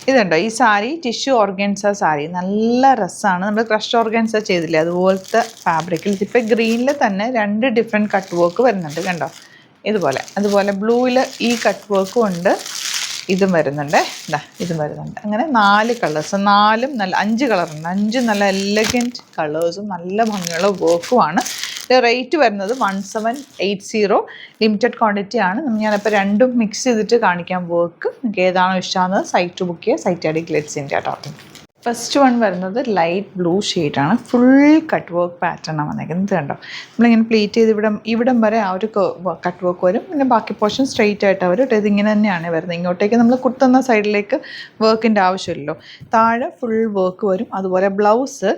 ഇതുണ്ടോ ഈ sari tissue organza sari, നല്ല രസമാണ്. നമ്മൾ ക്രഷ് ഓർഗൻസ ചെയ്തില്ലേ അതുപോലത്തെ ഫാബ്രിക്കിൽ. ഇതിപ്പോൾ ഗ്രീനിൽ തന്നെ 2 ഡിഫറെൻറ്റ് കട്ട് വർക്ക് വരുന്നുണ്ട് കണ്ടോ, ഇതുപോലെ. അതുപോലെ ബ്ലൂവിൽ ഈ കട്ട് വർക്കും ഉണ്ട്, ഇതും വരുന്നുണ്ട്, ഇതും വരുന്നുണ്ട്. അങ്ങനെ 4 കളേഴ്സ്, 4ഉം നല്ല 5 കളറുണ്ട്. 5 നല്ല എലഗൻറ്റ് കളേഴ്സും നല്ല ഭംഗിയുള്ള വർക്കുമാണ്. റേറ്റ് വരുന്നത് 1780. ലിമിറ്റഡ് ക്വാണ്ടിറ്റി ആണ്. ഞാനിപ്പോൾ രണ്ടും മിക്സ് ചെയ്തിട്ട് കാണിക്കാം വർക്ക്. നിങ്ങൾക്ക് ഏതാണോ ഇഷ്ടമാകുന്നത് സൈറ്റ് ബുക്ക് ചെയ്യുക. Site I D Glitz India .in. First one വരുന്നത് ലൈറ്റ് ബ്ലൂ ഷെയ്ഡാണ്. ഫുൾ കട്ട് വർക്ക് പാറ്റേൺ ആണ് വന്നേക്കുന്നത്. കണ്ടോ, നമ്മളിങ്ങനെ പ്ലീറ്റ് ചെയ്ത് ഇവിടം വരെ ആ ഒരു കട്ട് വർക്ക് വരും. പിന്നെ ബാക്കി പോർഷൻ സ്ട്രെയിറ്റ് ആയിട്ട് വരും. ഇതിങ്ങനെ തന്നെയാണ് വരുന്നത്. ഇങ്ങോട്ടേക്ക് നമ്മൾ കുത്തുന്ന സൈഡിലേക്ക് വർക്കിൻ്റെ ആവശ്യമില്ലല്ലോ. താഴെ ഫുൾ വർക്ക് വരും. അതുപോലെ ബ്ലൗസ്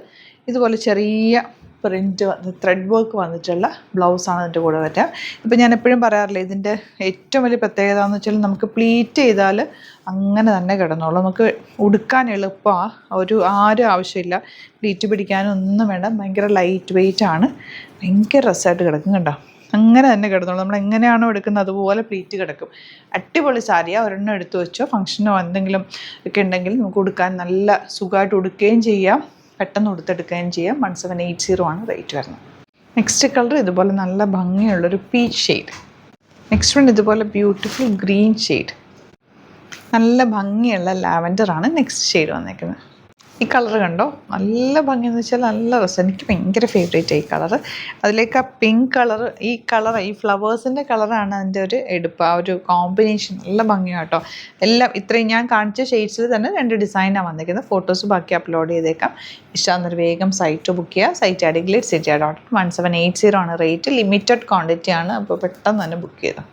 ഇതുപോലെ ചെറിയ പ്രിൻറ്റ് ത്രെഡ് വർക്ക് വന്നിട്ടുള്ള ബ്ലൗസാണ് ഇതിൻ്റെ കൂടെ വരിക. ഇപ്പം ഞാൻ എപ്പോഴും പറയാറില്ല, ഇതിൻ്റെ ഏറ്റവും വലിയ പ്രത്യേകത എന്ന് വെച്ചാൽ നമുക്ക് പ്ലീറ്റ് ചെയ്താൽ അങ്ങനെ തന്നെ കിടന്നോളൂ. നമുക്ക് ഉടുക്കാൻ എളുപ്പമാണ്. ആരും ആവശ്യമില്ല, പ്ലീറ്റ് പിടിക്കാനും ഒന്നും വേണ്ട. ഭയങ്കര ലൈറ്റ് വെയിറ്റ് ആണ്. ഭയങ്കര രസമായിട്ട് കിടക്കും കണ്ടോ, അങ്ങനെ തന്നെ കിടന്നോളൂ. നമ്മൾ എങ്ങനെയാണോ എടുക്കുന്നത് അതുപോലെ പ്ലീറ്റ് കിടക്കും. അടിപൊളി സാരിയാണ്. ഒരെണ്ണം എടുത്തു വെച്ചോ, ഫംഗ്ഷനോ എന്തെങ്കിലും ഒക്കെ ഉണ്ടെങ്കിൽ നമുക്ക് ഉടുക്കാൻ നല്ല സുഖമായിട്ട് ഉടുക്കുകയും ചെയ്യാം, പെട്ടെന്ന് ഉടുത്തെടുക്കുകയും ചെയ്യാം. 1780 ആണ് റേറ്റ് വരുന്നത്. നെക്സ്റ്റ് കളർ ഇതുപോലെ നല്ല ഭംഗിയുള്ളൊരു പീച്ച് ഷെയ്ഡ്. നെക്സ്റ്റ് വൺ ഇതുപോലെ ബ്യൂട്ടിഫുൾ ഗ്രീൻ ഷെയ്ഡ്. നല്ല ഭംഗിയുള്ള ലാവൻഡറാണ് നെക്സ്റ്റ് ഷെയ്ഡ് വന്നേക്കുന്നത്. ഈ കളർ കണ്ടോ, നല്ല ഭംഗിയെന്ന് വെച്ചാൽ നല്ല രസം. എനിക്ക് ഭയങ്കര ഫേവറേറ്റ് ഈ കളറ്. അതിലേക്ക് ആ പിങ്ക് കളർ, ഈ ഫ്ലവേഴ്സിൻ്റെ കളറാണ് അതിൻ്റെ ഒരു എടുപ്പ്. ആ ഒരു കോമ്പിനേഷൻ നല്ല ഭംഗിയാണ് കേട്ടോ. എല്ലാം ഇത്രയും ഞാൻ കാണിച്ച ഷെയ്ഡ്സിൽ തന്നെ 2 ഡിസൈനാണ് വന്നിരിക്കുന്നത്. ഫോട്ടോസ് ബാക്കി അപ്ലോഡ് ചെയ്തേക്കാം. ഇഷ്ടമാകുന്നൊരു വേഗം സൈറ്റ് ബുക്ക് ചെയ്യുക. Site I D Glitz India .in. 1780 ആണ് റേറ്റ്. ലിമിറ്റഡ് ക്വാണ്ടിറ്റി ആണ്, അപ്പോൾ പെട്ടെന്ന് തന്നെ ബുക്ക് ചെയ്താൽ